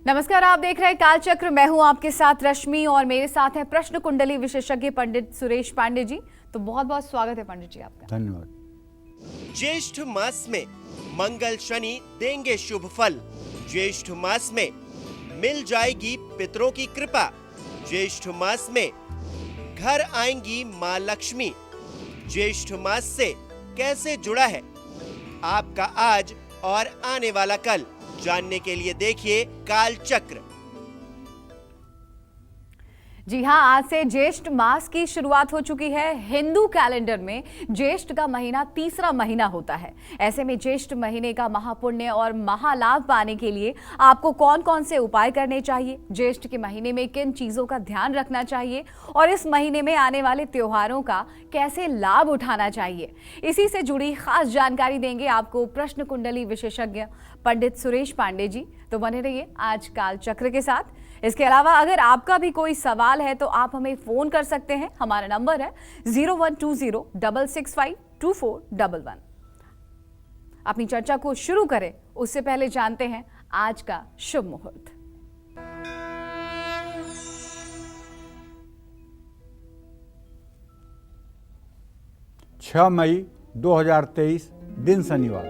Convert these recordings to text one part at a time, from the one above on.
नमस्कार, आप देख रहे हैं कालचक्र। मैं हूं आपके साथ रश्मि और मेरे साथ है प्रश्न कुंडली विशेषज्ञ पंडित सुरेश पांडे जी। तो बहुत बहुत स्वागत है पंडित जी आपका। धन्यवाद। ज्येष्ठ मास में मंगल शनि देंगे शुभ फल। ज्येष्ठ मास में मिल जाएगी पितरों की कृपा। ज्येष्ठ मास में घर आएंगी माँ लक्ष्मी। ज्येष्ठ मास से कैसे जुड़ा है आपका आज और आने वाला कल, जानने के लिए देखिए कालचक्र। जी हाँ, आज से ज्येष्ठ मास की शुरुआत हो चुकी है। हिंदू कैलेंडर में ज्येष्ठ का महीना तीसरा महीना होता है। ऐसे में ज्येष्ठ महीने का महापुण्य और महालाभ पाने के लिए आपको कौन कौन से उपाय करने चाहिए, ज्येष्ठ के महीने में किन चीजों का ध्यान रखना चाहिए और इस महीने में आने वाले त्योहारों का कैसे लाभ उठाना चाहिए, इसी से जुड़ी खास जानकारी देंगे आपको प्रश्न कुंडली विशेषज्ञ पंडित सुरेश पांडे जी। तो बने रहिए आज कालचक्र के साथ। इसके अलावा अगर आपका भी कोई सवाल है तो आप हमें फोन कर सकते हैं। हमारा नंबर है 0120-665-2411। अपनी चर्चा को शुरू करें उससे पहले जानते हैं आज का शुभ मुहूर्त। छह मई 2023 दिन शनिवार।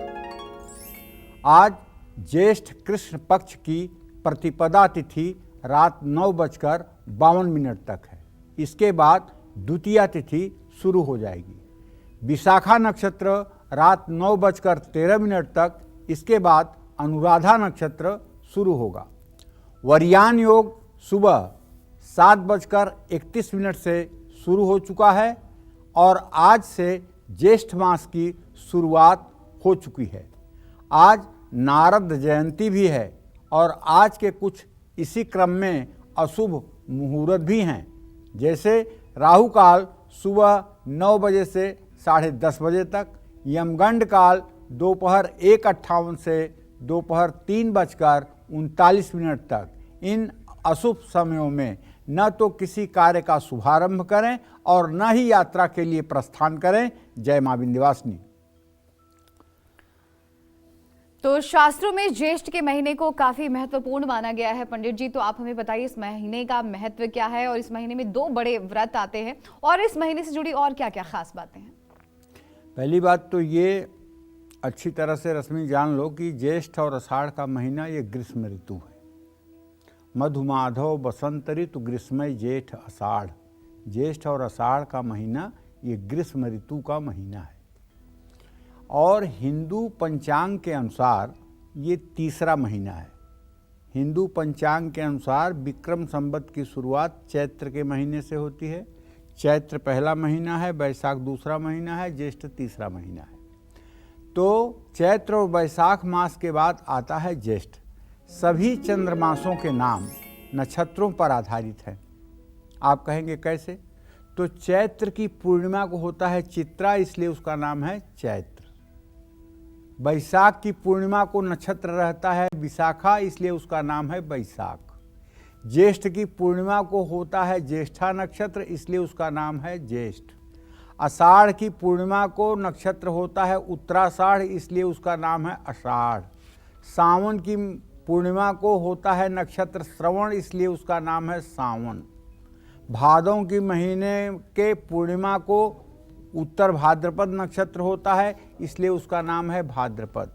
आज ज्येष्ठ कृष्ण पक्ष की प्रतिपदा तिथि रात 9:52 तक है। इसके बाद द्वितीया तिथि शुरू हो जाएगी। विशाखा नक्षत्र रात 9:13 तक, इसके बाद अनुराधा नक्षत्र शुरू होगा। वरियान योग सुबह 7:31 से शुरू हो चुका है और आज से ज्येष्ठ मास की शुरुआत हो चुकी है। आज नारद जयंती भी है और आज के कुछ इसी क्रम में अशुभ मुहूर्त भी हैं, जैसे राहु काल सुबह 9 बजे से 10:30 बजे तक, यमगंड काल दोपहर 1:58 से दोपहर 3:39 तक। इन अशुभ समयों में न तो किसी कार्य का शुभारंभ करें और न ही यात्रा के लिए प्रस्थान करें। जय मां विंध्यवासिनी। तो शास्त्रों में ज्येष्ठ के महीने को काफी महत्वपूर्ण माना गया है। पंडित जी, तो आप हमें बताइए इस महीने का महत्व क्या है और इस महीने में 2 बड़े व्रत आते हैं और इस महीने से जुड़ी और क्या क्या खास बातें हैं। पहली बात तो ये अच्छी तरह से रश्मि जान लो कि ज्येष्ठ और आषाढ़ का महीना ये ग्रीष्म ऋतु है। मधु माधव बसंत ऋतु ग्रीष्म जेठ आषाढ़। ज्येष्ठ और आषाढ़ का महीना ये ग्रीष्म ऋतु का महीना है और हिंदू पंचांग के अनुसार ये तीसरा महीना है। हिंदू पंचांग के अनुसार विक्रम संवत की शुरुआत चैत्र के महीने से होती है। चैत्र पहला महीना है, बैसाख दूसरा महीना है, ज्येष्ठ तीसरा महीना है। तो चैत्र और बैसाख मास के बाद आता है ज्येष्ठ। सभी चंद्रमासों के नाम नक्षत्रों पर आधारित हैं। आप कहेंगे कैसे? तो चैत्र की पूर्णिमा को होता है चित्रा, इसलिए उसका नाम है चैत्र। बैसाख की पूर्णिमा को नक्षत्र रहता है विशाखा, इसलिए उसका नाम है बैसाख। ज्येष्ठ की पूर्णिमा को होता है ज्येष्ठा नक्षत्र, इसलिए उसका नाम है ज्येष्ठ। आषाढ़ की पूर्णिमा को नक्षत्र होता है उत्तराषाढ़, इसलिए उसका नाम है आषाढ़। सावन की पूर्णिमा को होता है नक्षत्र श्रवण, इसलिए उसका नाम है सावन। भादों की महीने के पूर्णिमा को उत्तर भाद्रपद नक्षत्र होता है, इसलिए उसका नाम है भाद्रपद।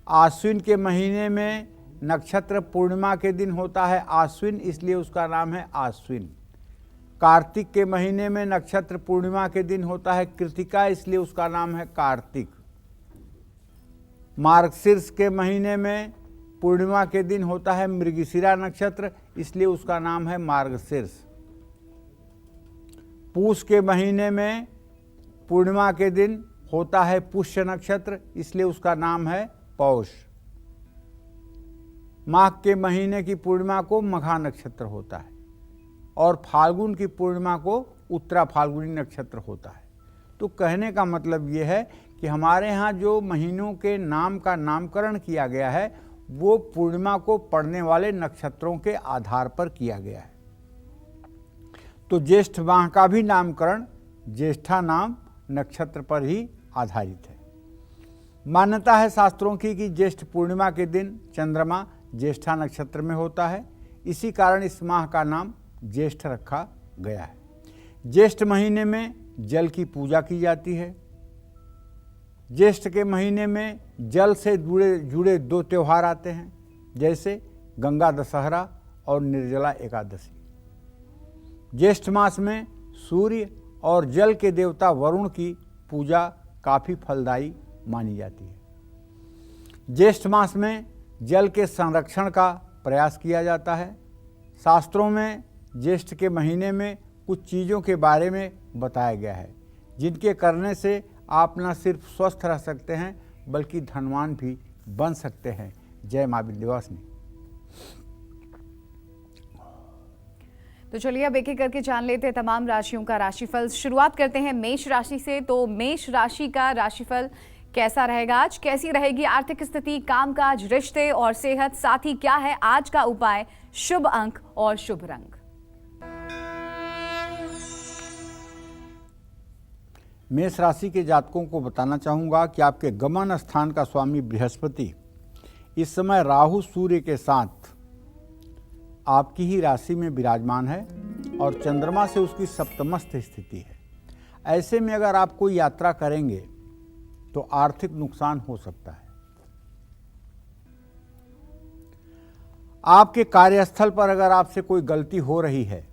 आश्विन के महीने में नक्षत्र पूर्णिमा के दिन होता है आश्विन, इसलिए उसका नाम है आश्विन। कार्तिक के महीने में नक्षत्र पूर्णिमा के दिन होता है कृतिका, इसलिए उसका नाम है कार्तिक। मार्गशीर्ष के महीने में पूर्णिमा के दिन होता है मृगशिरा नक्षत्र, इसलिए उसका नाम है मार्गशीर्ष। पूष के महीने में पूर्णिमा के दिन होता है पुष्य नक्षत्र, इसलिए उसका नाम है पौष। माघ के महीने की पूर्णिमा को मघा नक्षत्र होता है और फाल्गुन की पूर्णिमा को उत्तरा फाल्गुनी नक्षत्र होता है। तो कहने का मतलब ये है कि हमारे यहाँ जो महीनों के नाम का नामकरण किया गया है वो पूर्णिमा को पड़ने वाले नक्षत्रों के आधार पर किया गया है। तो ज्येष्ठ माह का भी नामकरण ज्येष्ठा नाम नक्षत्र पर ही आधारित है। मान्यता है शास्त्रों की कि ज्येष्ठ पूर्णिमा के दिन चंद्रमा ज्येष्ठा नक्षत्र में होता है। इसी कारण इस माह का नाम ज्येष्ठ रखा गया है। ज्येष्ठ महीने में जल की पूजा की जाती है। ज्येष्ठ के महीने में जल से जुड़े दो त्यौहार आते हैं, जैसे गंगा दशहरा और निर्जला एकादशी। ज्येष्ठ मास में सूर्य और जल के देवता वरुण की पूजा काफ़ी फलदायी मानी जाती है। ज्येष्ठ मास में जल के संरक्षण का प्रयास किया जाता है। शास्त्रों में ज्येष्ठ के महीने में कुछ चीज़ों के बारे में बताया गया है, जिनके करने से आप न सिर्फ स्वस्थ रह सकते हैं बल्कि धनवान भी बन सकते हैं। जय मां विंध्यवासिनी। तो चलिए अब एक एक करके जान लेते हैं तमाम राशियों का राशिफल। शुरुआत करते हैं मेष राशि से। तो मेष राशि का राशिफल कैसा रहेगा आज? कैसी रहेगी आर्थिक स्थिति, कामकाज, रिश्ते और सेहत? साथ ही क्या है आज का उपाय, शुभ अंक और शुभ रंग? मेष राशि के जातकों को बताना चाहूँगा कि आपके गमन स्थान का स्वामी बृहस्पति इस समय राहु सूर्य के साथ आपकी ही राशि में विराजमान है और चंद्रमा से उसकी सप्तमस्थ स्थिति है। ऐसे में अगर आप कोई यात्रा करेंगे तो आर्थिक नुकसान हो सकता है। आपके कार्यस्थल पर अगर आपसे कोई गलती हो रही है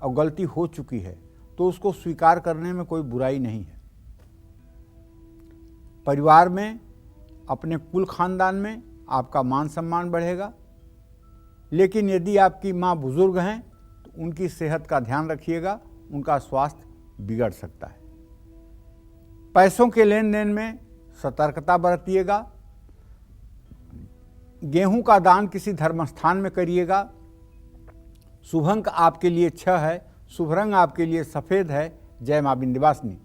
और गलती हो चुकी है तो उसको स्वीकार करने में कोई बुराई नहीं है। परिवार में, अपने कुल खानदान में आपका मान सम्मान बढ़ेगा। लेकिन यदि आपकी माँ बुजुर्ग हैं तो उनकी सेहत का ध्यान रखिएगा, उनका स्वास्थ्य बिगड़ सकता है। पैसों के लेन देन में सतर्कता बरतिएगा। गेहूं का दान किसी धर्मस्थान में करिएगा। शुभ अंक आपके लिए 6 है, शुभ रंग आपके लिए सफेद है। जय मां विंध्यवासिनी।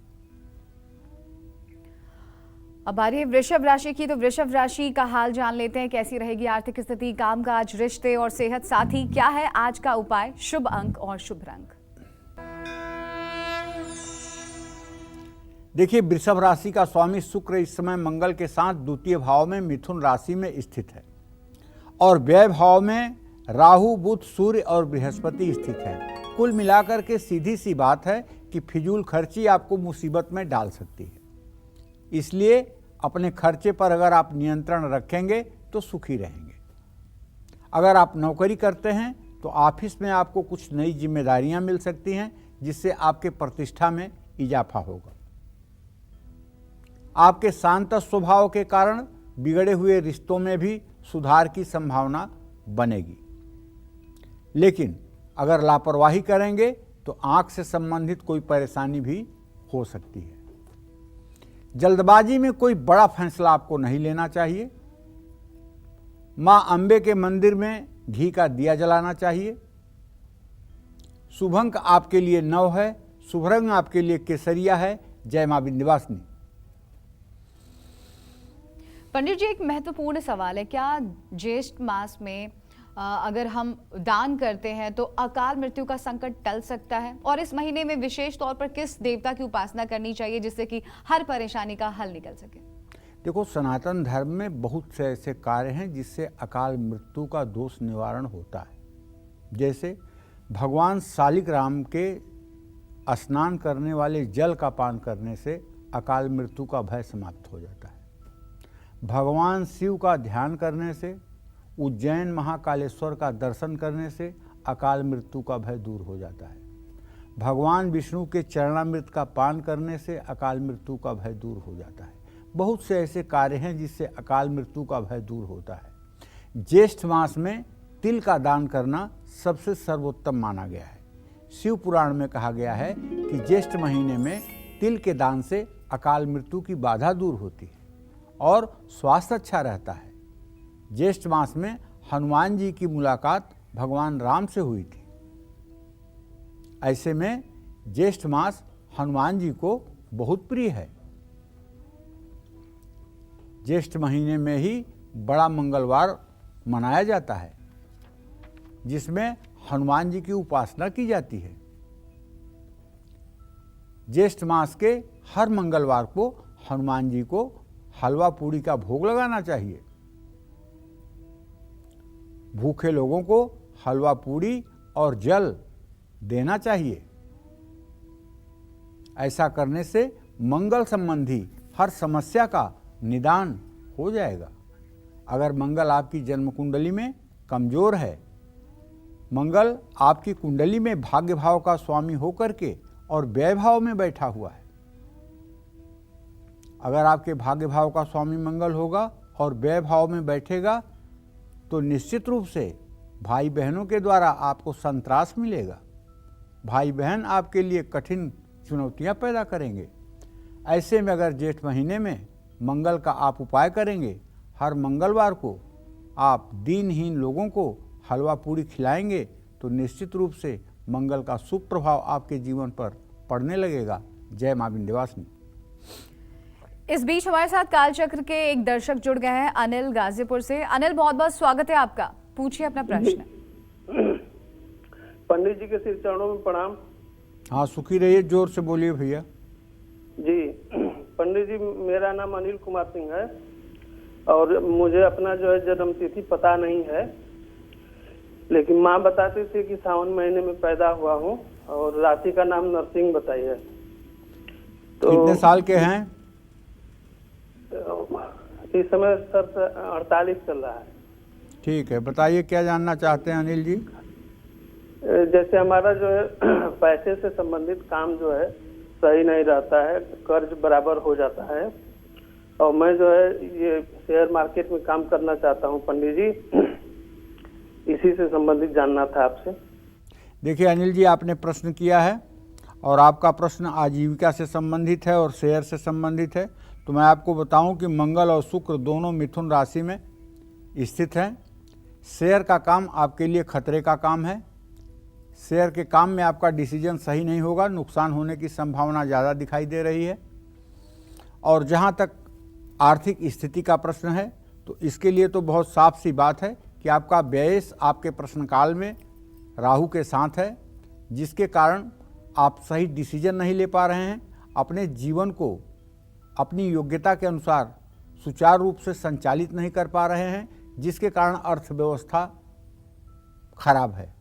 अब आ रही है वृषभ राशि की। तो वृषभ राशि का हाल जान लेते हैं। कैसी रहेगी आर्थिक स्थिति, कामकाज, रिश्ते और सेहत? साथ ही क्या है आज का उपाय, शुभ अंक और शुभ रंग? देखिए, वृषभ राशि का स्वामी शुक्र इस समय मंगल के साथ द्वितीय भाव में मिथुन राशि में स्थित है और व्यय भाव में राहु, बुध, सूर्य और बृहस्पति स्थित है। कुल मिलाकर के सीधी सी बात है कि फिजूल खर्ची आपको मुसीबत में डाल सकती है। इसलिए अपने खर्चे पर अगर आप नियंत्रण रखेंगे तो सुखी रहेंगे। अगर आप नौकरी करते हैं तो ऑफिस में आपको कुछ नई जिम्मेदारियां मिल सकती हैं, जिससे आपके प्रतिष्ठा में इजाफा होगा। आपके शांत स्वभाव के कारण बिगड़े हुए रिश्तों में भी सुधार की संभावना बनेगी। लेकिन अगर लापरवाही करेंगे तो आंख से संबंधित कोई परेशानी भी हो सकती है। जल्दबाजी में कोई बड़ा फैसला आपको नहीं लेना चाहिए। मां अंबे के मंदिर में घी का दिया जलाना चाहिए। शुभ अंक आपके लिए 9 है, शुभ रंग आपके लिए केसरिया है। जय मां विंध्यवासिनी। पंडित जी, एक महत्वपूर्ण सवाल है, क्या ज्येष्ठ मास में अगर हम दान करते हैं तो अकाल मृत्यु का संकट टल सकता है? और इस महीने में विशेष तौर पर किस देवता की उपासना करनी चाहिए जिससे कि हर परेशानी का हल निकल सके? देखो, सनातन धर्म में बहुत से ऐसे कार्य हैं जिससे अकाल मृत्यु का दोष निवारण होता है। जैसे भगवान शालिग्राम के स्नान करने वाले जल का पान करने से अकाल मृत्यु का भय समाप्त हो जाता है। भगवान शिव का ध्यान करने से, उज्जैन महाकालेश्वर का दर्शन करने से अकाल मृत्यु का भय दूर हो जाता है। भगवान विष्णु के चरणामृत का पान करने से अकाल मृत्यु का भय दूर हो जाता है। बहुत से ऐसे कार्य हैं जिससे अकाल मृत्यु का भय दूर होता है। ज्येष्ठ मास में तिल का दान करना सबसे सर्वोत्तम माना गया है। शिव पुराण में कहा गया है कि ज्येष्ठ महीने में तिल के दान से अकाल मृत्यु की बाधा दूर होती है और स्वास्थ्य अच्छा रहता है। ज्येष्ठ मास में हनुमान जी की मुलाकात भगवान राम से हुई थी। ऐसे में ज्येष्ठ मास हनुमान जी को बहुत प्रिय है। ज्येष्ठ महीने में ही बड़ा मंगलवार मनाया जाता है, जिसमें हनुमान जी की उपासना की जाती है। ज्येष्ठ मास के हर मंगलवार को हनुमान जी को हलवा पूड़ी का भोग लगाना चाहिए। भूखे लोगों को हलवा पूड़ी और जल देना चाहिए। ऐसा करने से मंगल संबंधी हर समस्या का निदान हो जाएगा। अगर मंगल आपकी जन्म कुंडली में कमजोर है, मंगल आपकी कुंडली में भाग्य भाव का स्वामी होकर के और व्यय भाव में बैठा हुआ है। अगर आपके भाग्य भाव का स्वामी मंगल होगा और व्यय भाव में बैठेगा तो निश्चित रूप से भाई बहनों के द्वारा आपको संतरास मिलेगा। भाई बहन आपके लिए कठिन चुनौतियां पैदा करेंगे। ऐसे में अगर जेठ महीने में मंगल का आप उपाय करेंगे, हर मंगलवार को आप दीनहीन लोगों को हलवा पूड़ी खिलाएंगे तो निश्चित रूप से मंगल का शुभ प्रभाव आपके जीवन पर पड़ने लगेगा। जय मां विंध्यवासिनी। इस बीच हमारे साथ कालचक्र के एक दर्शक जुड़ गए हैं, अनिल गाजीपुर से। अनिल, बहुत बहुत स्वागत है आपका, पूछिए अपना प्रश्न। पंडित जी के सिर चरणों में प्रणाम। हाँ, सुखी रहिए, जोर से बोलिए भैया। जी पंडित जी, मेरा नाम अनिल कुमार सिंह है और मुझे अपना जो है जन्म तिथि पता नहीं है, लेकिन माँ बताती थी कि सावन महीने में पैदा हुआ हूँ और राशि का नाम नरसिंह बताई है। तो कितने साल के हैं? इस समय सर 48 चल रहा है। ठीक है, बताइए क्या जानना चाहते हैं अनिल जी? जैसे हमारा जो है पैसे से संबंधित काम जो है सही नहीं रहता है, कर्ज बराबर हो जाता है और मैं जो है ये शेयर मार्केट में काम करना चाहता हूँ पंडित जी, इसी से संबंधित जानना था आपसे। देखिए अनिल जी, आपने प्रश्न किया है और आपका प्रश्न आजीविका से संबंधित है और शेयर से संबंधित है। तो मैं आपको बताऊं कि मंगल और शुक्र दोनों मिथुन राशि में स्थित हैं। शेयर का काम आपके लिए खतरे का काम है। शेयर के काम में आपका डिसीजन सही नहीं होगा, नुकसान होने की संभावना ज़्यादा दिखाई दे रही है। और जहाँ तक आर्थिक स्थिति का प्रश्न है तो इसके लिए तो बहुत साफ सी बात है कि आपका व्यय आपके प्रश्नकाल में राहु के साथ है, जिसके कारण आप सही डिसीजन नहीं ले पा रहे हैं, अपने जीवन को अपनी योग्यता के अनुसार सुचारू रूप से संचालित नहीं कर पा रहे हैं, जिसके कारण अर्थव्यवस्था खराब है।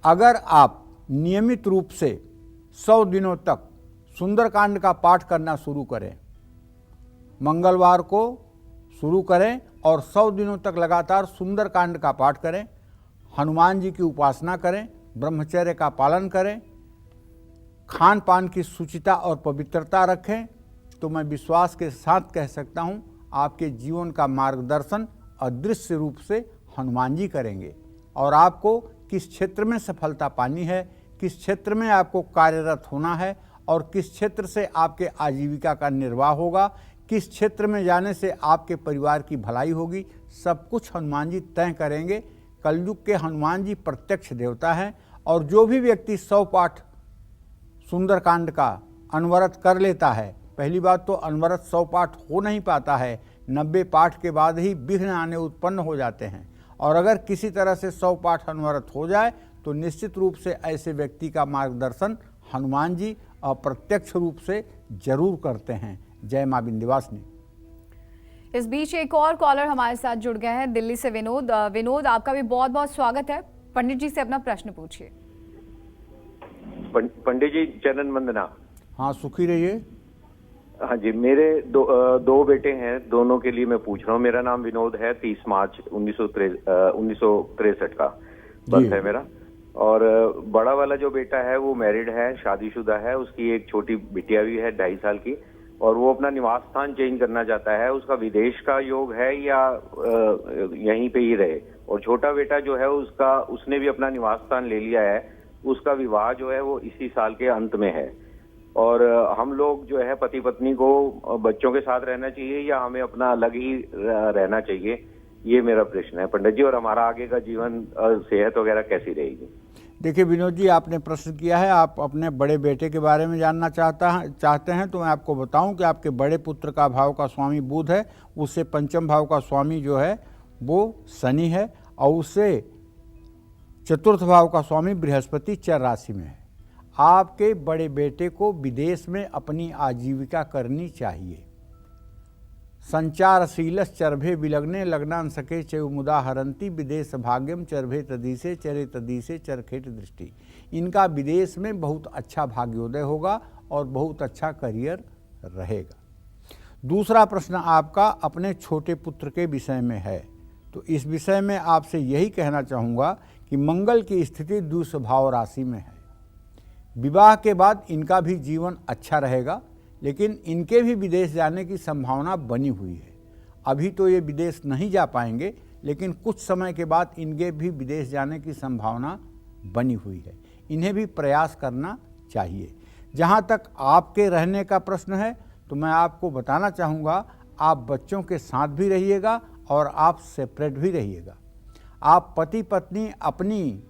अगर आप नियमित रूप से 100 दिनों तक सुंदरकांड का पाठ करना शुरू करें, मंगलवार को शुरू करें और 100 दिनों तक लगातार सुंदरकांड का पाठ करें, हनुमान जी की उपासना करें, ब्रह्मचर्य का पालन करें, खान पान की शुचिता और पवित्रता रखें, तो मैं विश्वास के साथ कह सकता हूं आपके जीवन का मार्गदर्शन अदृश्य रूप से हनुमान जी करेंगे। और आपको किस क्षेत्र में सफलता पानी है, किस क्षेत्र में आपको कार्यरत होना है और किस क्षेत्र से आपके आजीविका का निर्वाह होगा, किस क्षेत्र में जाने से आपके परिवार की भलाई होगी, सब कुछ हनुमान जी तय करेंगे। कलयुग के हनुमान जी प्रत्यक्ष देवता हैं और जो भी व्यक्ति 100 पाठ सुंदरकांड का अनवरत कर लेता है, पहली बात तो अनवरत 100 पाठ हो नहीं पाता है, 90 पाठ के बाद ही विघ्न आने उत्पन्न हो जाते हैं। और अगर किसी तरह से 100 पाठ अनवरत हो जाए तो निश्चित रूप से ऐसे व्यक्ति का मार्गदर्शन हनुमान जी अप्रत्यक्ष रूप से जरूर करते हैं। जय मां विंध्यवासिनी। इस बीच एक और कॉलर हमारे साथ जुड़ गए हैं दिल्ली से, विनोद। विनोद, आपका भी बहुत बहुत स्वागत है। पंडित जी से अपना प्रश्न पूछिए। पंडित जी चरण वंदना। हाँ, सुखी रहिए। हाँ जी, मेरे दो बेटे हैं, दोनों के लिए मैं पूछ रहा हूँ। मेरा नाम विनोद है, 30 मार्च 1963 का बर्थ है मेरा। और बड़ा वाला जो बेटा है वो मैरिड है, शादीशुदा है, उसकी एक छोटी बिटिया भी है 2.5 साल की, और वो अपना निवास स्थान चेंज करना चाहता है। उसका विदेश का योग है या यहीं पे ही रहे। और छोटा बेटा जो है उसने भी अपना निवास स्थान ले लिया है। उसका विवाह जो है वो इसी साल के अंत में है। और हम लोग जो है पति पत्नी को बच्चों के साथ रहना चाहिए या हमें अपना अलग ही रहना चाहिए, ये मेरा प्रश्न है पंडित जी। और हमारा आगे का जीवन सेहत वगैरह कैसी रहेगी? देखिए विनोद जी, आपने प्रश्न किया है, आप अपने बड़े बेटे के बारे में जानना चाहते हैं। तो मैं आपको बताऊं कि आपके बड़े पुत्र का भाव का स्वामी बुध है, उससे पंचम भाव का स्वामी जो है वो शनि है और उससे चतुर्थ भाव का स्वामी बृहस्पति चर राशि में है। आपके बड़े बेटे को विदेश में अपनी आजीविका करनी चाहिए। संचारशीलस चरभे विलग्ने लग्नान सके चयु मुदा हरंती विदेश भाग्यम चरभे तदीसे चरे तदीसे चरखेट दृष्टि। इनका विदेश में बहुत अच्छा भाग्योदय होगा और बहुत अच्छा करियर रहेगा। दूसरा प्रश्न आपका अपने छोटे पुत्र के विषय में है, तो इस विषय में आपसे यही कहना चाहूँगा कि मंगल की स्थिति द्विस्वभाव राशि में है। विवाह के बाद इनका भी जीवन अच्छा रहेगा, लेकिन इनके भी विदेश जाने की संभावना बनी हुई है। अभी तो ये विदेश नहीं जा पाएंगे, लेकिन कुछ समय के बाद इनके भी विदेश जाने की संभावना बनी हुई है। इन्हें भी प्रयास करना चाहिए। जहाँ तक आपके रहने का प्रश्न है, तो मैं आपको बताना चाहूँगा, आप बच्चों के साथ भी रहिएगा और आप सेपरेट भी रहिएगा। आप पति पत्नी अपनी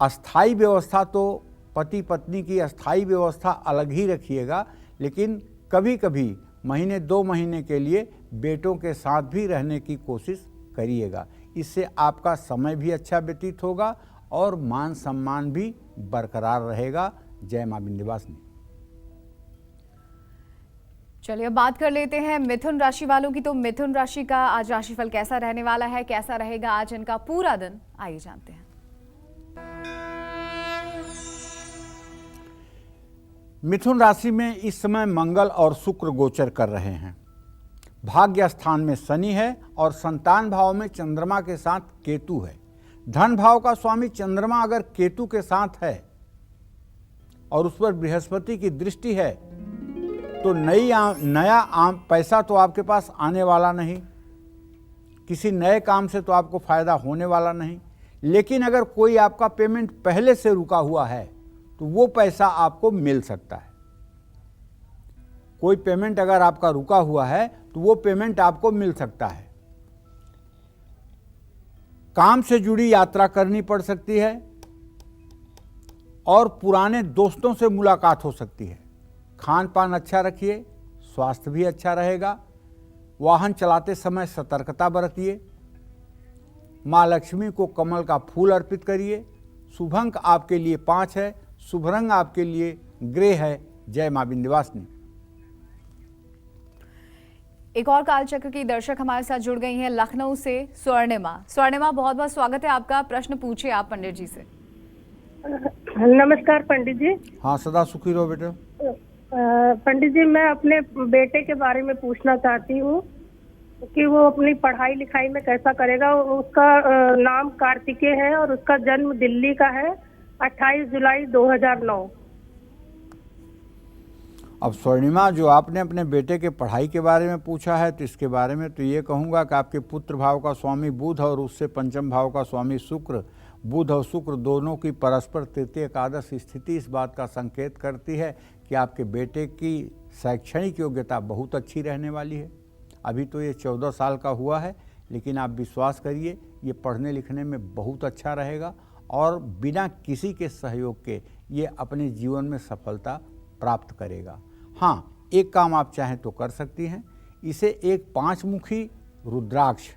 अस्थाई व्यवस्था, तो पति पत्नी की अस्थाई व्यवस्था अलग ही रखिएगा, लेकिन कभी कभी महीने 2 महीने के लिए बेटों के साथ भी रहने की कोशिश करिएगा। इससे आपका समय भी अच्छा व्यतीत होगा और मान सम्मान भी बरकरार रहेगा। जय मां विंध्यवासिनी। चलिए अब बात कर लेते हैं मिथुन राशि वालों की। तो मिथुन राशि का आज राशिफल कैसा रहने वाला है, कैसा रहेगा आज इनका पूरा दिन, आइए जानते हैं। मिथुन राशि में इस समय मंगल और शुक्र गोचर कर रहे हैं। भाग्य स्थान में शनि है और संतान भाव में चंद्रमा के साथ केतु है। धन भाव का स्वामी चंद्रमा अगर केतु के साथ है और उस पर बृहस्पति की दृष्टि है, तो नया पैसा तो आपके पास आने वाला नहीं, किसी नए काम से तो आपको फायदा होने वाला नहीं। लेकिन अगर कोई आपका पेमेंट पहले से रुका हुआ है तो वो पैसा आपको मिल सकता है। कोई पेमेंट अगर आपका रुका हुआ है तो वो पेमेंट आपको मिल सकता है। काम से जुड़ी यात्रा करनी पड़ सकती है और पुराने दोस्तों से मुलाकात हो सकती है। खान पान अच्छा रखिए, स्वास्थ्य भी अच्छा रहेगा। वाहन चलाते समय सतर्कता बरतिए। माँ लक्ष्मी को कमल का फूल अर्पित करिए। शुभ अंक आपके लिए 5 है। शुभ रंग आपके लिए ग्रे है। जय मां विंध्यवासिनी। एक और कालचक्र की दर्शक हमारे साथ जुड़ गई हैं लखनऊ से स्वर्णिमा। स्वर्णिमा, बहुत बहुत स्वागत है आपका। प्रश्न पूछिए आप पंडित जी से। नमस्कार पंडित जी। हाँ, सदा सुखी रहो बेटा। पंडित जी, मैं अपने बेटे के बारे में पूछना चाहती हूँ कि वो अपनी पढ़ाई लिखाई में कैसा करेगा। उसका नाम कार्तिकेय है और उसका जन्म दिल्ली का है, 28 जुलाई 2009। अब स्वर्णिमा, जो आपने अपने बेटे के पढ़ाई के बारे में पूछा है, तो इसके बारे में तो ये कहूँगा कि आपके पुत्र भाव का स्वामी बुध और उससे पंचम भाव का स्वामी शुक्र, बुध और शुक्र दोनों की परस्पर तृतीय एकादश स्थिति इस बात का संकेत करती है कि आपके बेटे की शैक्षणिक योग्यता बहुत अच्छी रहने वाली है। अभी तो ये 14 साल का हुआ है, लेकिन आप विश्वास करिए ये पढ़ने लिखने में बहुत अच्छा रहेगा और बिना किसी के सहयोग के ये अपने जीवन में सफलता प्राप्त करेगा। हाँ, एक काम आप चाहें तो कर सकती हैं। इसे एक 5 मुखी रुद्राक्ष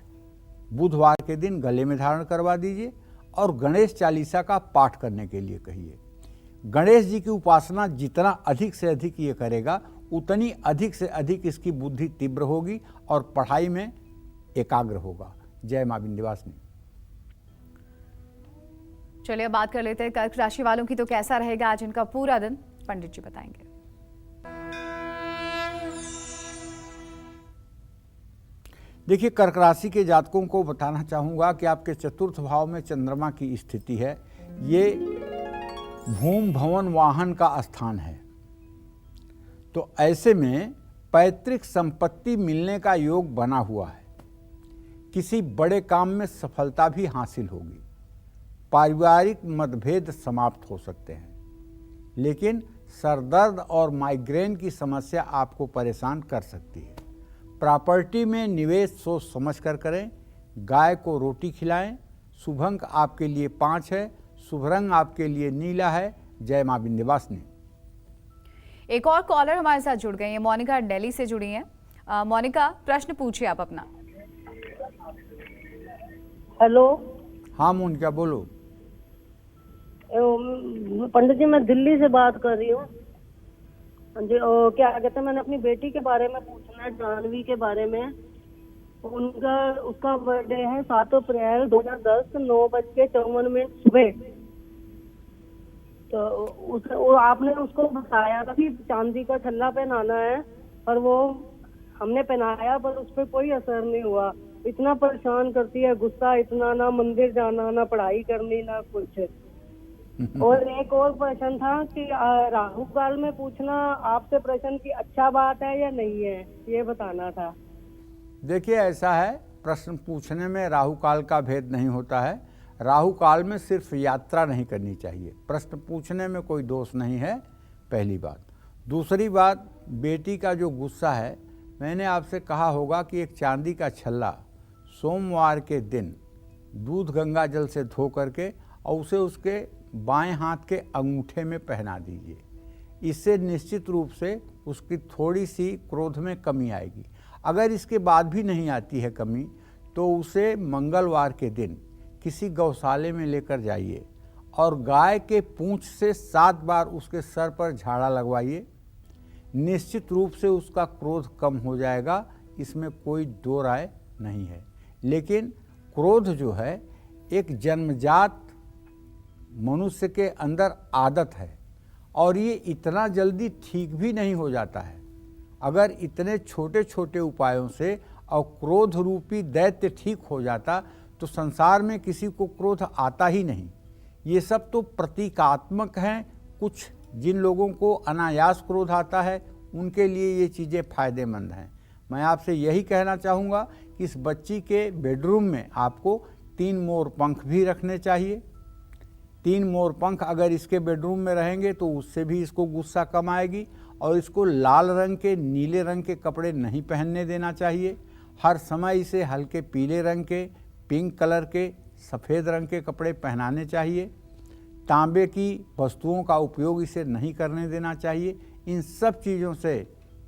बुधवार के दिन गले में धारण करवा दीजिए और गणेश चालीसा का पाठ करने के लिए कहिए। गणेश जी की उपासना जितना अधिक से अधिक ये करेगा, उतनी अधिक से अधिक इसकी बुद्धि तीव्र होगी और पढ़ाई में एकाग्र होगा। जय मां विंध्यवासिनी। चलिए बात कर लेते हैं कर्क राशि वालों की। तो कैसा रहेगा आज इनका पूरा दिन, पंडित जी बताएंगे। देखिए, कर्क राशि के जातकों को बताना चाहूँगा कि आपके चतुर्थ भाव में चंद्रमा की स्थिति है। ये भूम भवन वाहन का स्थान है, तो ऐसे में पैतृक संपत्ति मिलने का योग बना हुआ है। किसी बड़े काम में सफलता भी हासिल होगी। पारिवारिक मतभेद समाप्त हो सकते हैं, लेकिन सरदर्द और माइग्रेन की समस्या आपको परेशान कर सकती है। प्रॉपर्टी में निवेश सोच समझ कर करें। गाय को रोटी खिलाएं। शुभ अंक आपके लिए 5 है। शुभ रंग आपके लिए नीला है। जय मां विंध्यवासिनी। एक और कॉलर हमारे साथ जुड़ गई है, मोनिका दिल्ली से जुड़ी हैं। मोनिका, प्रश्न पूछिए आप अपना। हेलो। हाँ मोनिका, बोलो। पंडित जी, मैं दिल्ली से बात कर रही हूँ। जी, और क्या कहते हैं, मैंने अपनी बेटी के बारे में पूछना है, जानवी के बारे में। उसका बर्थडे है 7 अप्रैल 2010, 9:54 सुबह। तो आपने उसको बताया था कि चांदी का छल्ला पहनाना है, पर वो हमने पहनाया, पर उस पर कोई असर नहीं हुआ। इतना परेशान करती है, गुस्सा इतना, ना मंदिर जाना, ना पढ़ाई करनी, ना कुछ। और एक और प्रश्न था कि राहु काल में पूछना आपसे प्रश्न की अच्छा बात है या नहीं है, ये बताना था। देखिए, ऐसा है, प्रश्न पूछने में राहु काल का भेद नहीं होता है। राहु काल में सिर्फ यात्रा नहीं करनी चाहिए, प्रश्न पूछने में कोई दोष नहीं है, पहली बात। दूसरी बात, बेटी का जो गुस्सा है, मैंने आपसे कहा होगा कि एक चांदी का छल्ला सोमवार के दिन दूध गंगा जल से धो करके और उसे उसके बाएं हाथ के अंगूठे में पहना दीजिए। इससे निश्चित रूप से उसकी थोड़ी सी क्रोध में कमी आएगी। अगर इसके बाद भी नहीं आती है कमी, तो उसे मंगलवार के दिन किसी गौशाले में लेकर जाइए और गाय के पूंछ से 7 बार उसके सर पर झाड़ा लगवाइए। निश्चित रूप से उसका क्रोध कम हो जाएगा, इसमें कोई दो राय नहीं है। लेकिन क्रोध जो है एक जन्मजात मनुष्य के अंदर आदत है और ये इतना जल्दी ठीक भी नहीं हो जाता है। अगर इतने छोटे छोटे उपायों से और क्रोध रूपी दैत्य ठीक हो जाता तो संसार में किसी को क्रोध आता ही नहीं। ये सब तो प्रतीकात्मक हैं। कुछ जिन लोगों को अनायास क्रोध आता है उनके लिए ये चीज़ें फायदेमंद हैं। मैं आपसे यही कहना चाहूँगा कि इस बच्ची के बेडरूम में आपको 3 मोर पंख भी रखने चाहिए। 3 मोर पंख अगर इसके बेडरूम में रहेंगे तो उससे भी इसको गुस्सा कम आएगी। और इसको लाल रंग के, नीले रंग के कपड़े नहीं पहनने देना चाहिए। हर समय इसे हल्के पीले रंग के, पिंक कलर के, सफ़ेद रंग के कपड़े पहनाने चाहिए। तांबे की वस्तुओं का उपयोग इसे नहीं करने देना चाहिए। इन सब चीज़ों से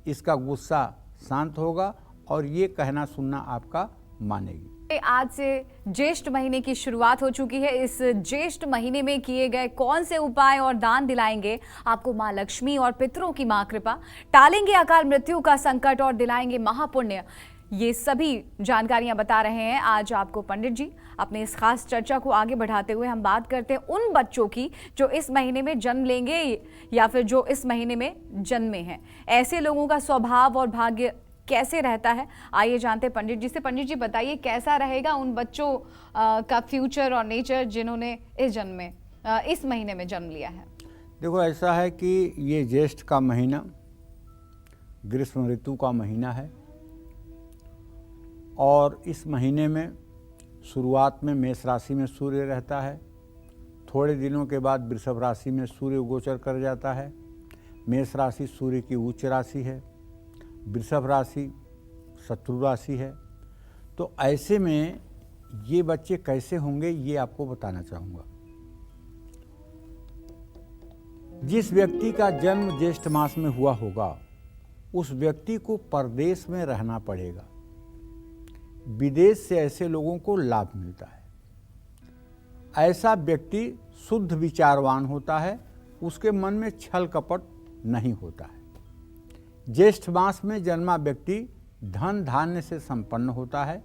इसका गुस्सा शांत होगा और ये कहना सुनना आपका मानेगी। आज से ज्येष्ठ महीने की शुरुआत हो चुकी है। इस ज्येष्ठ महीने में किए गए कौन से उपाय और दान दिलाएंगे आपको मां लक्ष्मी और पितरों की मां कृपा, टालेंगे अकाल मृत्यु का संकट और दिलाएंगे महापुण्य, ये सभी जानकारियां बता रहे हैं आज आपको पंडित जी। अपने इस खास चर्चा को आगे बढ़ाते हुए हम बात करते हैं उन बच्चों की जो इस महीने में जन्म लेंगे या फिर जो इस महीने में जन्मे हैं। ऐसे लोगों का स्वभाव और भाग्य कैसे रहता है, आइए जानते हैं पंडित जी से। पंडित जी बताइए, कैसा रहेगा उन बच्चों का फ्यूचर और नेचर जिन्होंने इस महीने में जन्म लिया है। देखो, ऐसा है कि ये ज्येष्ठ का महीना ग्रीष्म ऋतु का महीना है और इस महीने में शुरुआत में मेष राशि में सूर्य रहता है। थोड़े दिनों के बाद वृषभ राशि में सूर्य गोचर कर जाता है। मेष राशि सूर्य की उच्च राशि है, वृषभ राशि शत्रु राशि है। तो ऐसे में ये बच्चे कैसे होंगे ये आपको बताना चाहूँगा। जिस व्यक्ति का जन्म ज्येष्ठ मास में हुआ होगा उस व्यक्ति को परदेश में रहना पड़ेगा। विदेश से ऐसे लोगों को लाभ मिलता है। ऐसा व्यक्ति शुद्ध विचारवान होता है, उसके मन में छल कपट नहीं होता है। ज्येष्ठ मास में जन्मा व्यक्ति धन धान्य से संपन्न होता है।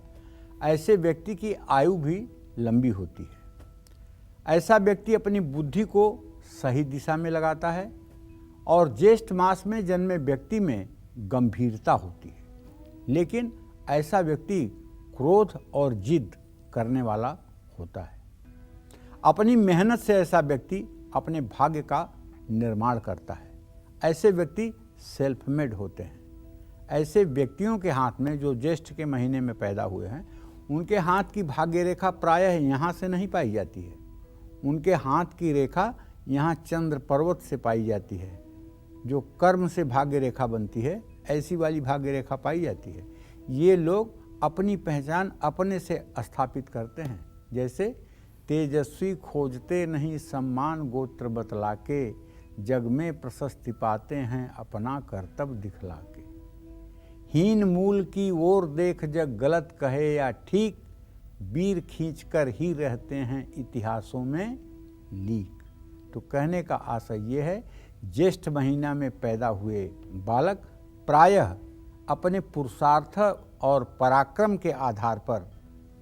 ऐसे व्यक्ति की आयु भी लंबी होती है। ऐसा व्यक्ति अपनी बुद्धि को सही दिशा में लगाता है और ज्येष्ठ मास में जन्मे व्यक्ति में गंभीरता होती है। लेकिन ऐसा व्यक्ति क्रोध और जिद करने वाला होता है। अपनी मेहनत से ऐसा व्यक्ति अपने भाग्य का निर्माण करता है। ऐसे व्यक्ति सेल्फ मेड होते हैं। ऐसे व्यक्तियों के हाथ में जो ज्येष्ठ के महीने में पैदा हुए हैं, उनके हाथ की भाग्य रेखा प्रायः यहाँ से नहीं पाई जाती है। उनके हाथ की रेखा यहाँ चंद्र पर्वत से पाई जाती है। जो कर्म से भाग्य रेखा बनती है, ऐसी वाली भाग्य रेखा पाई जाती है। ये लोग अपनी पहचान अपने से स्थापित करते हैं। जैसे तेजस्वी खोजते नहीं सम्मान गोत्र बतला के, जग में प्रशस्ति पाते हैं अपना कर्तव्य दिखला के। हीन मूल की ओर देख जग गलत कहे या ठीक, वीर खींच कर ही रहते हैं इतिहासों में लीक। तो कहने का आशय ये है ज्येष्ठ महीना में पैदा हुए बालक प्रायः अपने पुरुषार्थ और पराक्रम के आधार पर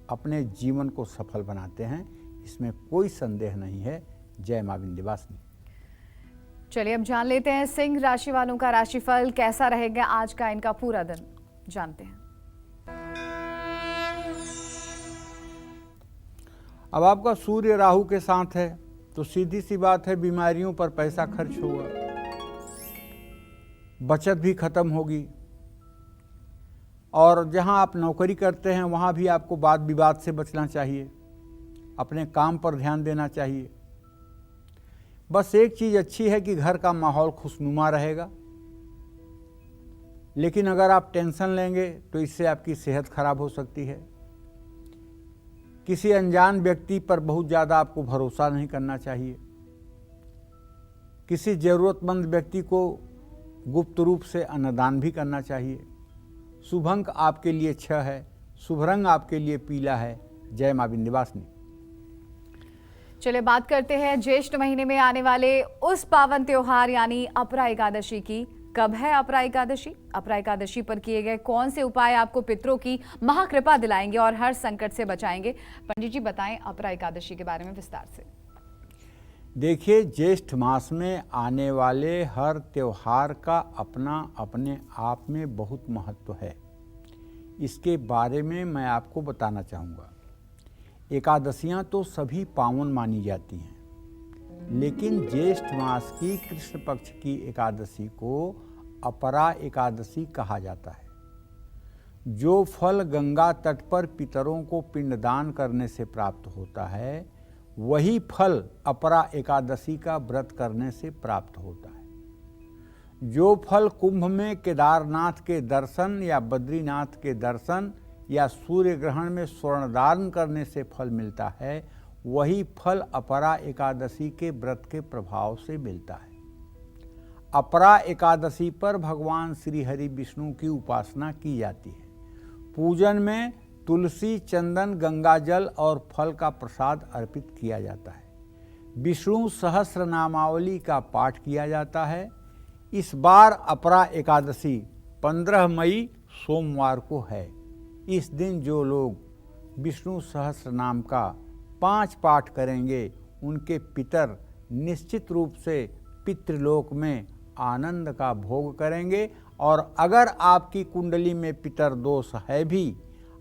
अपने जीवन को सफल बनाते हैं, इसमें कोई संदेह नहीं है। जय मां विंध्यवासिनी। चलिए अब जान लेते हैं सिंह राशि वालों का राशिफल कैसा रहेगा आज का, इनका पूरा दिन जानते हैं। अब आपका सूर्य राहु के साथ है तो सीधी सी बात है, बीमारियों पर पैसा खर्च होगा, बचत भी खत्म होगी, और जहां आप नौकरी करते हैं वहां भी आपको वाद विवाद से बचना चाहिए, अपने काम पर ध्यान देना चाहिए। बस एक चीज़ अच्छी है कि घर का माहौल खुशनुमा रहेगा, लेकिन अगर आप टेंशन लेंगे तो इससे आपकी सेहत खराब हो सकती है। किसी अनजान व्यक्ति पर बहुत ज़्यादा आपको भरोसा नहीं करना चाहिए। किसी ज़रूरतमंद व्यक्ति को गुप्त रूप से अन्नदान भी करना चाहिए। शुभ अंक आपके लिए 6 है, शुभ रंग आपके लिए पीला है। जय मां विंध्यवासिनी। चलिए बात करते हैं ज्येष्ठ महीने में आने वाले उस पावन त्योहार यानी अपरा एकादशी की। कब है अपरा एकादशी? अपरा एकादशी पर किए गए कौन से उपाय आपको पितरों की महाकृपा दिलाएंगे और हर संकट से बचाएंगे? पंडित जी बताएं अपरा एकादशी के बारे में विस्तार से। देखिए, ज्येष्ठ मास में आने वाले हर त्योहार का अपना अपने आप में बहुत महत्व है। इसके बारे में मैं आपको बताना चाहूँगा। एकादशियाँ तो सभी पावन मानी जाती हैं, लेकिन ज्येष्ठ मास की कृष्ण पक्ष की एकादशी को अपरा एकादशी कहा जाता है। जो फल गंगा तट पर पितरों को पिंडदान करने से प्राप्त होता है, वही फल अपरा एकादशी का व्रत करने से प्राप्त होता है। जो फल कुंभ में केदारनाथ के दर्शन या बद्रीनाथ के दर्शन या सूर्य ग्रहण में स्वर्णदान करने से फल मिलता है, वही फल अपरा एकादशी के व्रत के प्रभाव से मिलता है। अपरा एकादशी पर भगवान श्री हरि विष्णु की उपासना की जाती है। पूजन में तुलसी, चंदन, गंगाजल और फल का प्रसाद अर्पित किया जाता है। विष्णु सहस्र नामावली का पाठ किया जाता है। इस बार अपरा एकादशी 15 मई सोमवार को है। इस दिन जो लोग विष्णु सहस्र नाम का 5 पाठ करेंगे, उनके पितर निश्चित रूप से पितृलोक में आनंद का भोग करेंगे। और अगर आपकी कुंडली में पितर दोष है भी,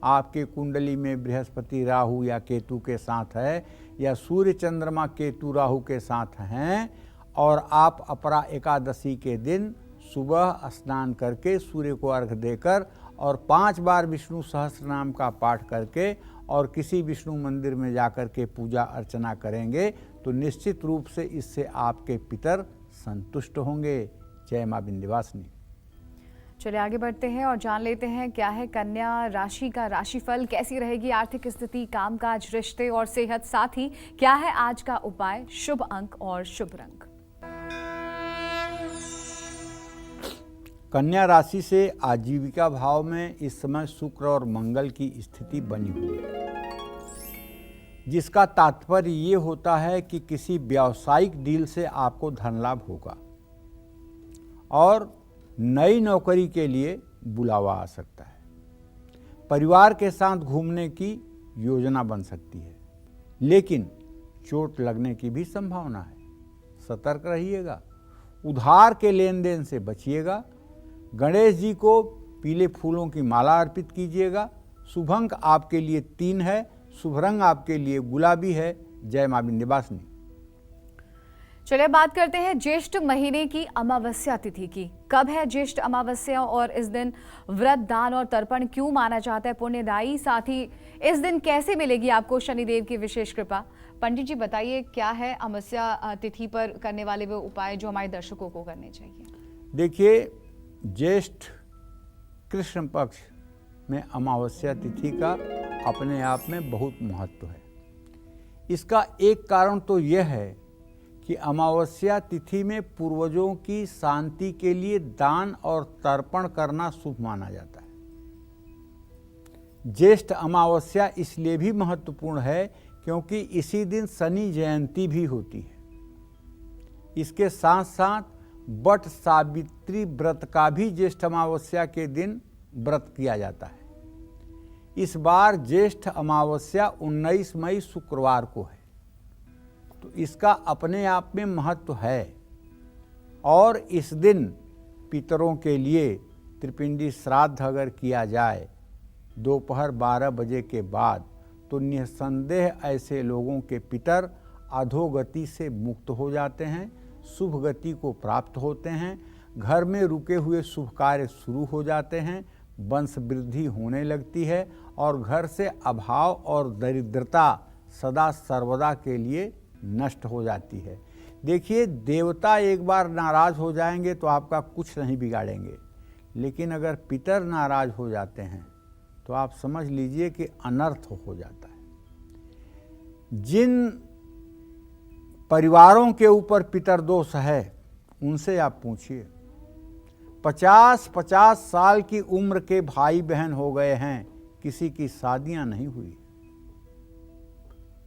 आपके कुंडली में बृहस्पति राहु या केतु के साथ है, या सूर्य चंद्रमा केतु राहु के साथ हैं, और आप अपरा एकादशी के दिन सुबह स्नान करके सूर्य को अर्घ देकर और 5 बार विष्णु सहस्र नाम का पाठ करके और किसी विष्णु मंदिर में जाकर के पूजा अर्चना करेंगे, तो निश्चित रूप से इससे आपके पितर संतुष्ट होंगे। जय मां विंध्यवासिनी। चलिए आगे बढ़ते हैं और जान लेते हैं क्या है कन्या राशि का राशिफल, कैसी रहेगी आर्थिक स्थिति, कामकाज, रिश्ते और सेहत, साथ ही क्या है आज का उपाय, शुभ अंक और शुभ रंग। कन्या राशि से आजीविका भाव में इस समय शुक्र और मंगल की स्थिति बनी हुई है, जिसका तात्पर्य ये होता है कि किसी व्यावसायिक डील से आपको धन लाभ होगा और नई नौकरी के लिए बुलावा आ सकता है। परिवार के साथ घूमने की योजना बन सकती है, लेकिन चोट लगने की भी संभावना है। सतर्क रहिएगा। उधार के लेन देन से बचिएगा। गणेश जी को पीले फूलों की माला अर्पित कीजिएगा। शुभ अंक आपके लिए 3 है, शुभ रंग आपके लिए गुलाबी है। जय मां विंध्यवासिनी। चलिए बात करते हैं ज्येष्ठ महीने की अमावस्या तिथि की। कब है ज्येष्ठ अमावस्या और इस दिन व्रत, दान और तर्पण क्यों माना जाता है पुण्यदायी? साथ ही इस दिन कैसे मिलेगी आपको शनिदेव की विशेष कृपा? पंडित जी बताइए क्या है अमावस्या तिथि पर करने वाले वो उपाय जो हमारे दर्शकों को करने चाहिए? देखिए, ज्येष्ठ कृष्ण पक्ष में अमावस्या तिथि का अपने आप में बहुत महत्व है। इसका एक कारण तो यह है कि अमावस्या तिथि में पूर्वजों की शांति के लिए दान और तर्पण करना शुभ माना जाता है। ज्येष्ठ अमावस्या इसलिए भी महत्वपूर्ण है क्योंकि इसी दिन शनि जयंती भी होती है। इसके साथ साथ वट सावित्री व्रत का भी ज्येष्ठ अमावस्या के दिन व्रत किया जाता है। इस बार ज्येष्ठ अमावस्या 19 मई शुक्रवार को है, तो इसका अपने आप में महत्व है। और इस दिन पितरों के लिए त्रिपिंडी श्राद्ध अगर किया जाए दोपहर 12 बजे के बाद, तो निस्संदेह ऐसे लोगों के पितर अधोगति से मुक्त हो जाते हैं, शुभ गति को प्राप्त होते हैं, घर में रुके हुए शुभ कार्य शुरू हो जाते हैं, वंश वृद्धि होने लगती है और घर से अभाव और दरिद्रता सदा सर्वदा के लिए नष्ट हो जाती है। देखिए, देवता एक बार नाराज हो जाएंगे तो आपका कुछ नहीं बिगाड़ेंगे, लेकिन अगर पितर नाराज हो जाते हैं तो आप समझ लीजिए कि अनर्थ हो जाता है। जिन परिवारों के ऊपर पितर दोष है उनसे आप पूछिए। 50-50 साल की उम्र के भाई बहन हो गए हैं, किसी की शादियां नहीं हुई।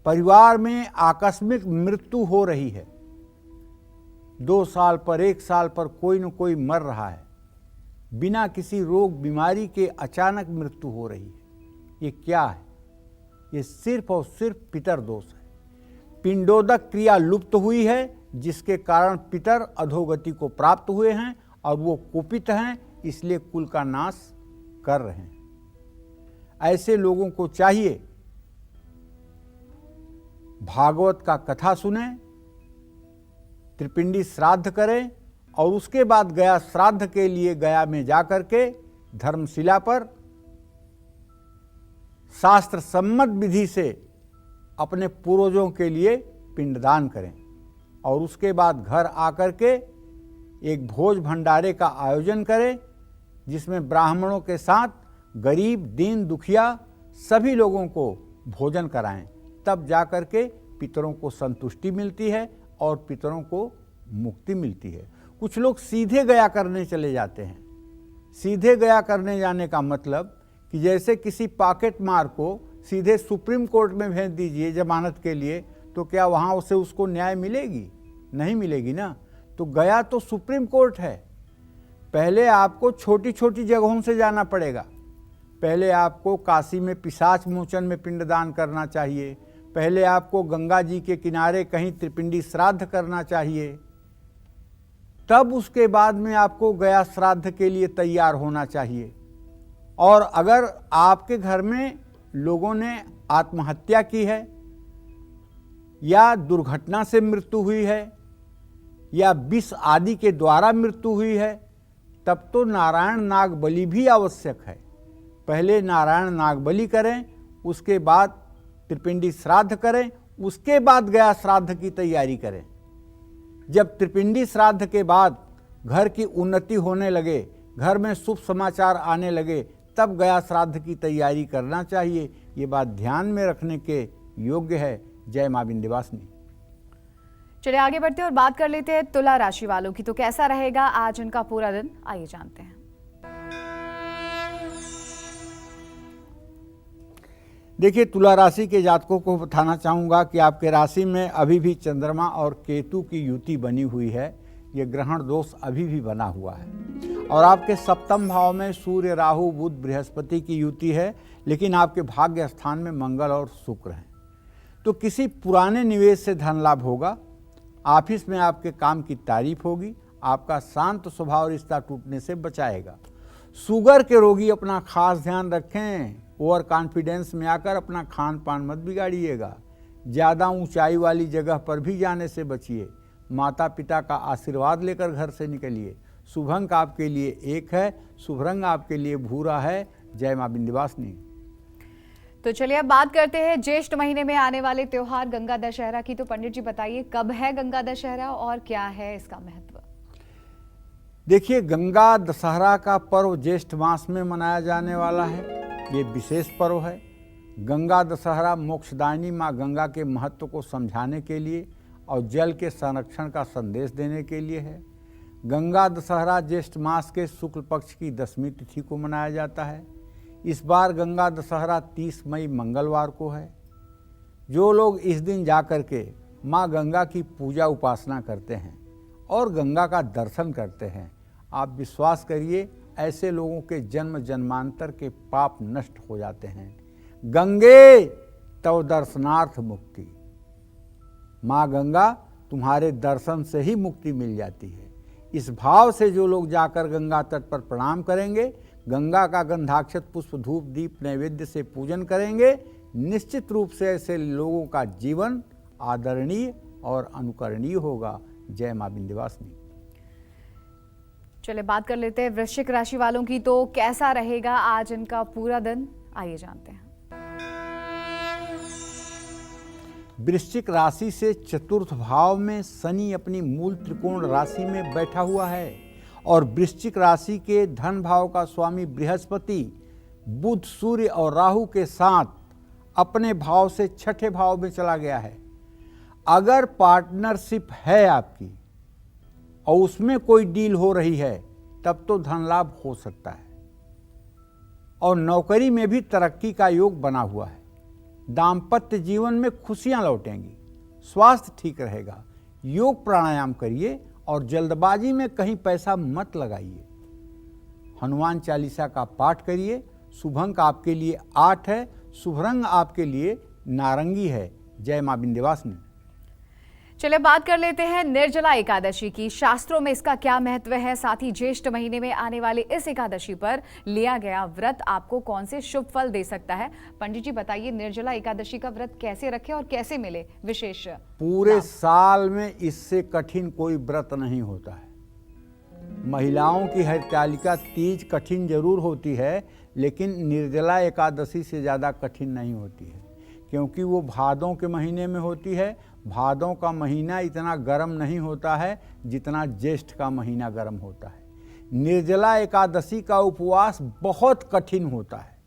परिवार में आकस्मिक मृत्यु हो रही है, 2 साल पर 1 साल पर कोई न कोई मर रहा है, बिना किसी रोग बीमारी के अचानक मृत्यु हो रही है। ये क्या है? ये सिर्फ और सिर्फ पितर दोष है। पिंडोदक क्रिया लुप्त हुई है, जिसके कारण पितर अधोगति को प्राप्त हुए हैं और वो कुपित हैं, इसलिए कुल का नाश कर रहे हैं। ऐसे लोगों को चाहिए भागवत का कथा सुने, त्रिपिंडी श्राद्ध करें और उसके बाद गया श्राद्ध के लिए गया में जाकर के धर्मशिला पर शास्त्र सम्मत विधि से अपने पूर्वजों के लिए पिंडदान करें और उसके बाद घर आकर के एक भोज भंडारे का आयोजन करें, जिसमें ब्राह्मणों के साथ गरीब, दीन, दुखिया सभी लोगों को भोजन कराएं। तब जाकर के पितरों को संतुष्टि मिलती है और पितरों को मुक्ति मिलती है। कुछ लोग सीधे गया करने चले जाते हैं। सीधे गया करने जाने का मतलब कि जैसे किसी पॉकेट मार को सीधे सुप्रीम कोर्ट में भेज दीजिए जमानत के लिए, तो क्या वहाँ उसे उसको न्याय मिलेगी? नहीं मिलेगी ना। तो गया तो सुप्रीम कोर्ट है। पहले आपको छोटी छोटी जगहों से जाना पड़ेगा। पहले आपको काशी में पिशाच मोचन में पिंडदान करना चाहिए, पहले आपको गंगा जी के किनारे कहीं त्रिपिंडी श्राद्ध करना चाहिए, तब उसके बाद में आपको गया श्राद्ध के लिए तैयार होना चाहिए। और अगर आपके घर में लोगों ने आत्महत्या की है या दुर्घटना से मृत्यु हुई है या विष आदि के द्वारा मृत्यु हुई है, तब तो नारायण नाग बलि भी आवश्यक है। पहले नारायण नाग बलि करें, उसके बाद त्रिपिंडी श्राद्ध करें, उसके बाद गया श्राद्ध की तैयारी करें। जब त्रिपिंडी श्राद्ध के बाद घर की उन्नति होने लगे, घर में शुभ समाचार आने लगे, तब गया श्राद्ध की तैयारी करना चाहिए। ये बात ध्यान में रखने के योग्य है। जय मां विंध्यवासिनी। चलिए आगे बढ़ते हैं और बात कर लेते हैं तुला राशि वालों की। तो कैसा रहेगा आज उनका पूरा दिन, आइए जानते हैं। देखिए, तुला राशि के जातकों को बताना चाहूँगा कि आपके राशि में अभी भी चंद्रमा और केतु की युति बनी हुई है। ये ग्रहण दोष अभी भी बना हुआ है और आपके सप्तम भाव में सूर्य, राहु, बुध, बृहस्पति की युति है, लेकिन आपके भाग्य स्थान में मंगल और शुक्र हैं। तो किसी पुराने निवेश से धन लाभ होगा, ऑफिस में आपके काम की तारीफ होगी, आपका शांत स्वभाव रिश्ता टूटने से बचाएगा। शुगर के रोगी अपना खास ध्यान रखें, ओवर कॉन्फिडेंस में आकर अपना खान पान मत बिगाड़िएगा। ज़्यादा ऊंचाई वाली जगह पर भी जाने से बचिए। माता पिता का आशीर्वाद लेकर घर से निकलिए। शुभ अंक आपके लिए 1 है, शुभ रंग आपके लिए भूरा है। जय मां विंध्यवासिनी। तो चलिए अब बात करते हैं ज्येष्ठ महीने में आने वाले त्योहार गंगा दशहरा की। तो पंडित जी बताइए, कब है गंगा दशहरा और क्या है इसका महत्व? देखिए, गंगा दशहरा का पर्व ज्येष्ठ मास में मनाया जाने वाला है। ये विशेष पर्व है। गंगा दशहरा मोक्षदायिनी माँ गंगा के महत्व को समझाने के लिए और जल के संरक्षण का संदेश देने के लिए है। गंगा दशहरा ज्येष्ठ मास के शुक्ल पक्ष की 10वीं तिथि को मनाया जाता है। इस बार गंगा दशहरा 30 मई मंगलवार को है। जो लोग इस दिन जाकर के माँ गंगा की पूजा उपासना करते हैं और गंगा का दर्शन करते हैं, आप विश्वास करिए ऐसे लोगों के जन्म जन्मांतर के पाप नष्ट हो जाते हैं। गंगे तव दर्शनार्थ मुक्ति, माँ गंगा तुम्हारे दर्शन से ही मुक्ति मिल जाती है। इस भाव से जो लोग जाकर गंगा तट पर प्रणाम करेंगे, गंगा का गंधाक्षत पुष्प धूप दीप नैवेद्य से पूजन करेंगे, निश्चित रूप से ऐसे लोगों का जीवन आदरणीय और अनुकरणीय होगा। जय मां विंध्यवासिनी। चलिए बात कर लेते हैं वृश्चिक राशि वालों की, तो कैसा रहेगा आज इनका पूरा दिन, आइए जानते हैं। वृश्चिक राशि से चतुर्थ भाव में शनि अपनी मूल त्रिकोण राशि में बैठा हुआ है और वृश्चिक राशि के धन भाव का स्वामी बृहस्पति बुध सूर्य और राहु के साथ अपने भाव से छठे भाव में चला गया है। अगर पार्टनरशिप है आपकी और उसमें कोई डील हो रही है तब तो धन लाभ हो सकता है और नौकरी में भी तरक्की का योग बना हुआ है। दाम्पत्य जीवन में खुशियां लौटेंगी, स्वास्थ्य ठीक रहेगा। योग प्राणायाम करिए और जल्दबाजी में कहीं पैसा मत लगाइए। हनुमान चालीसा का पाठ करिए। शुभ अंक आपके लिए 8 है, शुभ रंग आपके लिए नारंगी है। जय मां विंध्यवासिनी। चलिए बात कर लेते हैं निर्जला एकादशी की, शास्त्रों में इसका क्या महत्व है, साथ ही ज्येष्ठ महीने में आने वाली इस एकादशी पर लिया गया व्रत आपको कौन से शुभ फल दे सकता है। पंडित जी बताइए, निर्जला एकादशी का व्रत कैसे रखें और कैसे मिले विशेष? पूरे साल में इससे कठिन कोई व्रत नहीं होता है। महिलाओं की हरितालिका तीज कठिन जरूर होती है, लेकिन निर्जला एकादशी से ज़्यादा कठिन नहीं होती है, क्योंकि वो भादों के महीने में होती है। भादों का महीना इतना गर्म नहीं होता है जितना ज्येष्ठ का महीना गर्म होता है। निर्जला एकादशी का उपवास बहुत कठिन होता है।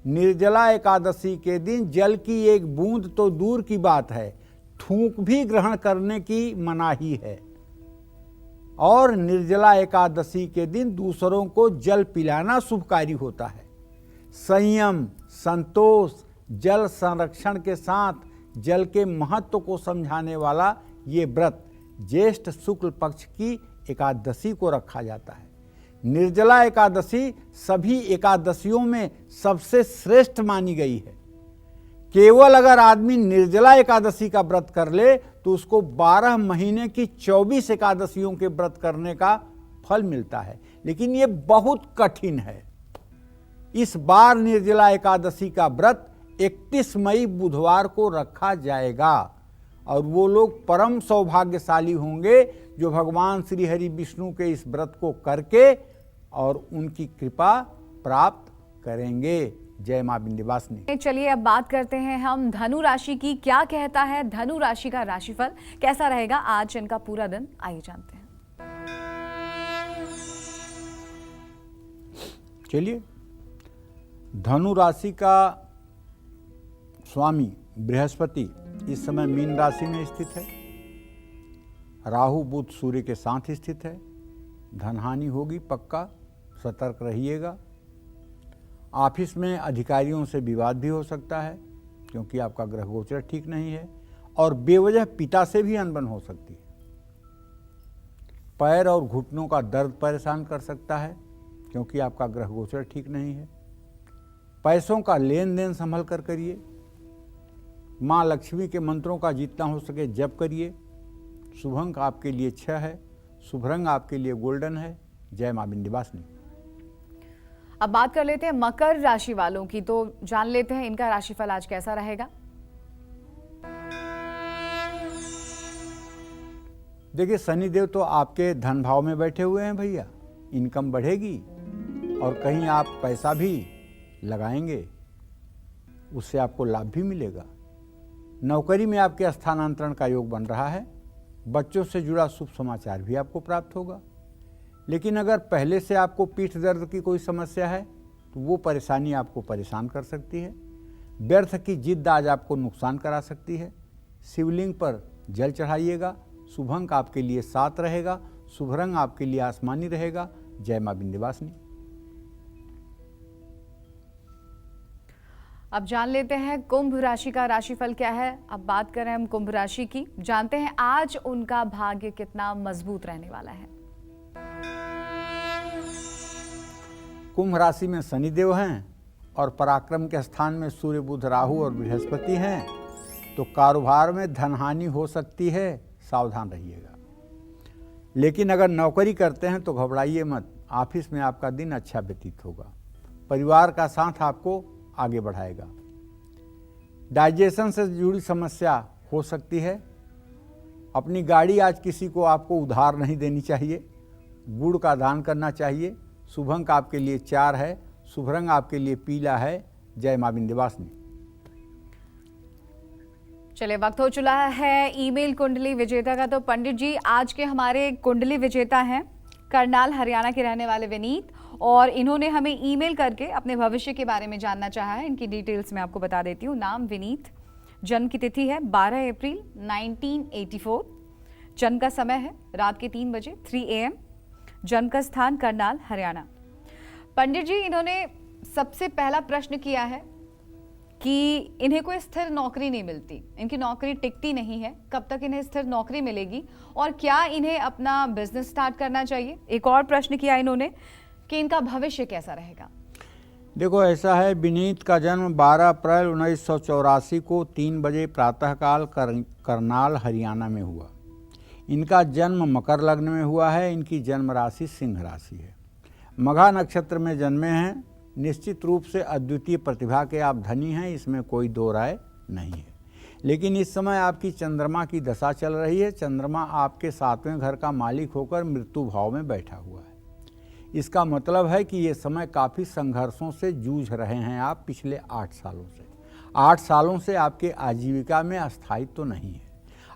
निर्जला एकादशी के दिन जल की एक बूंद तो दूर की बात है, थूक भी ग्रहण करने की मनाही है। और निर्जला एकादशी के दिन दूसरों को जल पिलाना शुभकारी होता है। संयम, संतोष, जल संरक्षण के साथ जल के महत्व को समझाने वाला ये व्रत ज्येष्ठ शुक्ल पक्ष की एकादशी को रखा जाता है। निर्जला एकादशी सभी एकादशियों में सबसे श्रेष्ठ मानी गई है। केवल अगर आदमी निर्जला एकादशी का व्रत कर ले तो उसको 12 महीने की 24 एकादशियों के व्रत करने का फल मिलता है, लेकिन ये बहुत कठिन है। इस बार निर्जला एकादशी का व्रत 31 मई बुधवार को रखा जाएगा और वो लोग परम सौभाग्यशाली होंगे जो भगवान श्री हरि विष्णु के इस व्रत को करके और उनकी कृपा प्राप्त करेंगे। जय मां विंध्यवासिनी। चलिए अब बात करते हैं हम धनु राशि की, क्या कहता है धनु राशि का राशिफल, कैसा रहेगा आज इनका पूरा दिन, आइए जानते हैं। चलिए, धनु राशि का स्वामी बृहस्पति इस समय मीन राशि में स्थित है। राहु बुध सूर्य के साथ स्थित है। धनहानि होगी पक्का, सतर्क रहिएगा। ऑफिस में अधिकारियों से विवाद भी हो सकता है क्योंकि आपका ग्रह गोचर ठीक नहीं है और बेवजह पिता से भी अनबन हो सकती है। पैर और घुटनों का दर्द परेशान कर सकता है क्योंकि आपका ग्रह गोचर ठीक नहीं है। पैसों का लेन देन संभल कर करिए। माँ लक्ष्मी के मंत्रों का जितना हो सके जप करिए। शुभ अंक आपके लिए 6 है, शुभ रंग आपके लिए गोल्डन है। जय मां विंध्यवासिनी। अब बात कर लेते हैं मकर राशि वालों की, तो जान लेते हैं इनका राशिफल आज कैसा रहेगा। देखिए, शनिदेव तो आपके धन भाव में बैठे हुए हैं भैया, इनकम बढ़ेगी और कहीं आप पैसा भी लगाएंगे, उससे आपको लाभ भी मिलेगा। नौकरी में आपके स्थानांतरण का योग बन रहा है। बच्चों से जुड़ा शुभ समाचार भी आपको प्राप्त होगा। लेकिन अगर पहले से आपको पीठ दर्द की कोई समस्या है तो वो परेशानी आपको परेशान कर सकती है। व्यर्थ की जिद आज आपको नुकसान करा सकती है। शिवलिंग पर जल चढ़ाइएगा। शुभ अंक आपके लिए 7 रहेगा, शुभ रंग आपके लिए आसमानी रहेगा। जय मां विंध्यवासिनी। अब जान लेते हैं कुंभ राशि का राशिफल क्या है। अब बात करें हम कुंभ राशि की, जानते हैं आज उनका भाग्य कितना मजबूत रहने वाला है। कुंभ राशि में शनिदेव हैं और पराक्रम के स्थान में सूर्य, बुध, राहु और बृहस्पति हैं, तो कारोबार में धनहानि हो सकती है, सावधान रहिएगा। लेकिन अगर नौकरी करते हैं तो घबराइए मत, ऑफिस में आपका दिन अच्छा व्यतीत होगा। परिवार का साथ आपको आगे बढ़ाएगा। डाइजेशन से जुड़ी समस्या हो सकती है। अपनी गाड़ी आज किसी को आपको उधार नहीं देनी चाहिए। गुड़ का दान करना चाहिए। शुभ अंक आपके लिए 4 है। शुभ रंग आपके लिए पीला है। जय मां विंध्यवासिनी। चलिए, वक्त हो चुका है ईमेल कुंडली विजेता का। तो पंडित जी, आज के हमारे कुंडली विजेता हैं करनाल हरियाणा के रहने वाले विनीत, और इन्होंने हमें ईमेल करके अपने भविष्य के बारे में जानना चाहा है। इनकी डिटेल्स मैं आपको बता देती हूँ। नाम विनीत, जन्म की तिथि है 12 अप्रैल 1984, जन्म का समय है रात के 3 बजे 3 AM, जन्म का स्थान करनाल हरियाणा। पंडित जी, इन्होंने सबसे पहला प्रश्न किया है कि इन्हें कोई स्थिर नौकरी नहीं मिलती, इनकी नौकरी टिकती नहीं है, कब तक इन्हें स्थिर नौकरी मिलेगी और क्या इन्हें अपना बिजनेस स्टार्ट करना चाहिए। एक और प्रश्न किया इन्होंने कि इनका भविष्य कैसा रहेगा। देखो, ऐसा है, विनीत का जन्म 12 अप्रैल 1984 को 3 बजे प्रातःकाल करनाल हरियाणा में हुआ। इनका जन्म मकर लग्न में हुआ है। इनकी जन्म राशि सिंह राशि है। मघा नक्षत्र में जन्मे हैं। निश्चित रूप से अद्वितीय प्रतिभा के आप धनी हैं, इसमें कोई दो राय नहीं है। लेकिन इस समय आपकी चंद्रमा की दशा चल रही है। चंद्रमा आपके 7वें घर का मालिक होकर मृत्यु भाव में बैठा हुआ है। इसका मतलब है कि ये समय काफ़ी संघर्षों से जूझ रहे हैं आप पिछले 8 सालों से। 8 सालों से आपके आजीविका में अस्थायित्व तो नहीं है।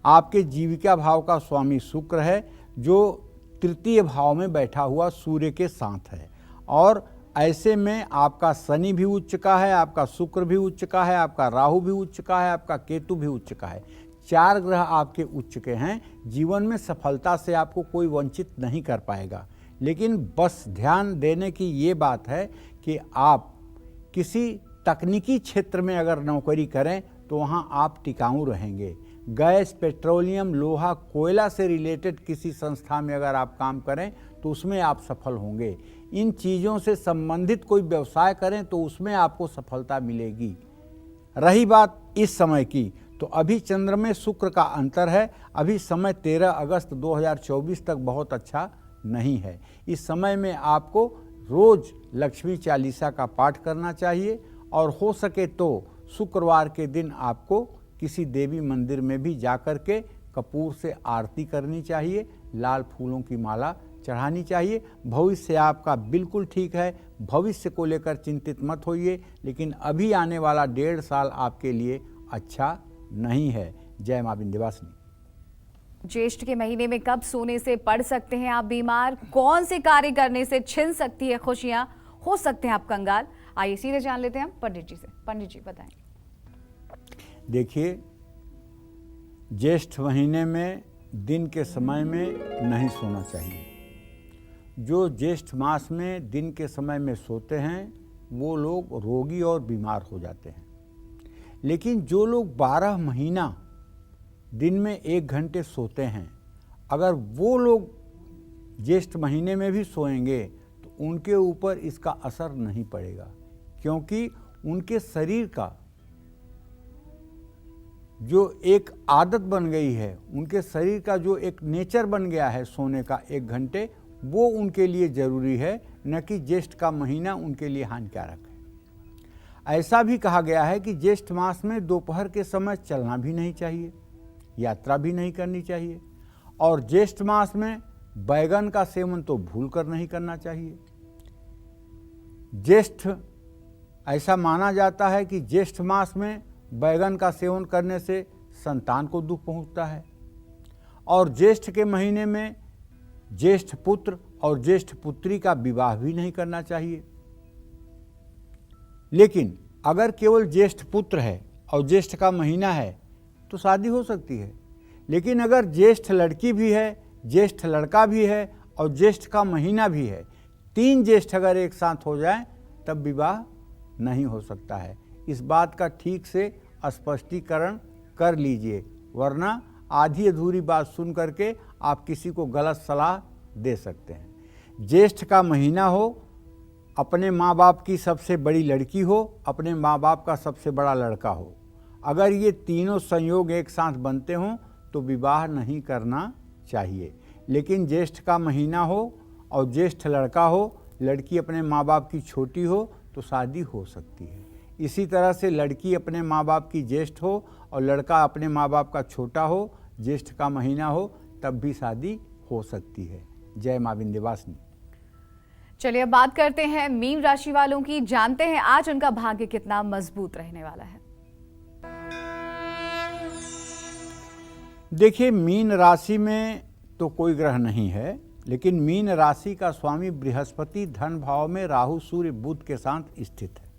आपके जीविका भाव का स्वामी शुक्र है, जो तृतीय भाव में बैठा हुआ सूर्य के साथ है, और ऐसे में आपका शनि भी उच्च का है, आपका शुक्र भी उच्च का है, आपका राहु भी उच्च का है, आपका केतु भी उच्च का है। 4 ग्रह आपके उच्च के हैं। जीवन में सफलता से आपको कोई वंचित नहीं कर पाएगा। लेकिन बस ध्यान देने की ये बात है कि आप किसी तकनीकी क्षेत्र में अगर नौकरी करें तो वहाँ आप टिकाऊ रहेंगे। गैस, पेट्रोलियम, लोहा, कोयला से रिलेटेड किसी संस्था में अगर आप काम करें तो उसमें आप सफल होंगे। इन चीज़ों से संबंधित कोई व्यवसाय करें तो उसमें आपको सफलता मिलेगी। रही बात इस समय की, तो अभी चंद्र में शुक्र का अंतर है। अभी समय 13 अगस्त 2024 तक बहुत अच्छा नहीं है। इस समय में आपको रोज लक्ष्मी चालीसा का पाठ करना चाहिए, और हो सके तो शुक्रवार के दिन आपको किसी देवी मंदिर में भी जाकर के कपूर से आरती करनी चाहिए, लाल फूलों की माला चढ़ानी चाहिए। भविष्य आपका बिल्कुल ठीक है। भविष्य को लेकर चिंतित मत होइए, लेकिन अभी आने वाला 1.5 साल आपके लिए अच्छा नहीं है। जय मां विंध्यवासिनी। ज्येष्ठ के महीने में कब सोने से पड़ सकते हैं आप बीमार, कौन से कार्य करने से छिन सकती है खुशियां, हो सकते हैं आप कंगाल। आइए सीधे जान लेते हैं हम पंडित जी से। पंडित जी बताएं। देखिए, ज्येष्ठ महीने में दिन के समय में नहीं सोना चाहिए। जो ज्येष्ठ मास में दिन के समय में सोते हैं वो लोग रोगी और बीमार हो जाते हैं। लेकिन जो लोग 12 महीना दिन में 1 घंटे सोते हैं, अगर वो लोग ज्येष्ठ महीने में भी सोएंगे तो उनके ऊपर इसका असर नहीं पड़ेगा, क्योंकि उनके शरीर का जो एक आदत बन गई है, उनके शरीर का जो एक नेचर बन गया है सोने का 1 घंटे, वो उनके लिए ज़रूरी है, न कि ज्येष्ठ का महीना उनके लिए हानिकारक है। ऐसा भी कहा गया है कि ज्येष्ठ मास में दोपहर के समय चलना भी नहीं चाहिए, यात्रा भी नहीं करनी चाहिए, और ज्येष्ठ मास में बैगन का सेवन तो भूल कर नहीं करना चाहिए। ज्येष्ठ ऐसा माना जाता है कि ज्येष्ठ मास में बैगन का सेवन करने से संतान को दुख पहुंचता है, और ज्येष्ठ के महीने में ज्येष्ठ पुत्र और ज्येष्ठ पुत्री का विवाह भी नहीं करना चाहिए। लेकिन अगर केवल ज्येष्ठ पुत्र है और ज्येष्ठ का महीना है तो शादी हो सकती है। लेकिन अगर ज्येष्ठ लड़की भी है, ज्येष्ठ लड़का भी है और ज्येष्ठ का महीना भी है, 3 ज्येष्ठ अगर एक साथ हो जाएं तब विवाह नहीं हो सकता है। इस बात का ठीक से स्पष्टीकरण कर लीजिए, वरना आधी अधूरी बात सुन करके आप किसी को गलत सलाह दे सकते हैं। ज्येष्ठ का महीना हो, अपने माँ बाप की सबसे बड़ी लड़की हो, अपने माँ बाप का सबसे बड़ा लड़का हो, अगर ये तीनों संयोग एक साथ बनते हों तो विवाह नहीं करना चाहिए। लेकिन ज्येष्ठ का महीना हो और ज्येष्ठ लड़का हो, लड़की अपने माँ बाप की छोटी हो तो शादी हो सकती है। इसी तरह से लड़की अपने माँ बाप की ज्येष्ठ हो और लड़का अपने माँ बाप का छोटा हो, ज्येष्ठ का महीना हो, तब भी शादी हो सकती है। जय माँ विंध्यवासिनी। चलिए अब बात करते हैं मीन राशि वालों की, जानते हैं आज उनका भाग्य कितना मजबूत रहने वाला है। देखिए, मीन राशि में तो कोई ग्रह नहीं है, लेकिन मीन राशि का स्वामी बृहस्पति धन भाव में राहु सूर्य बुध के साथ स्थित है।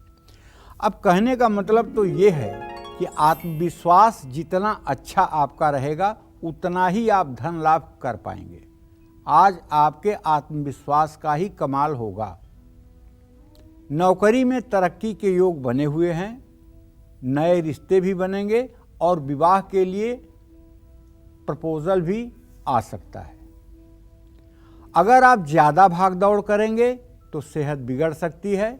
अब कहने का मतलब तो ये है कि आत्मविश्वास जितना अच्छा आपका रहेगा उतना ही आप धन लाभ कर पाएंगे। आज आपके आत्मविश्वास का ही कमाल होगा। नौकरी में तरक्की के योग बने हुए हैं, नए रिश्ते भी बनेंगे और विवाह के लिए प्रपोजल भी आ सकता है। अगर आप ज़्यादा भागदौड़ करेंगे तो सेहत बिगड़ सकती है।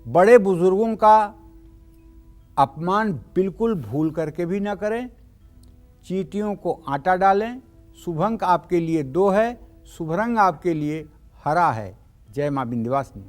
बड़े बुजुर्गों का अपमान बिल्कुल भूल करके भी ना करें। चींटियों को आटा डालें। शुभ अंक आपके लिए 2 है, शुभ रंग आपके लिए हरा है। जय मां विंध्यवासिनी।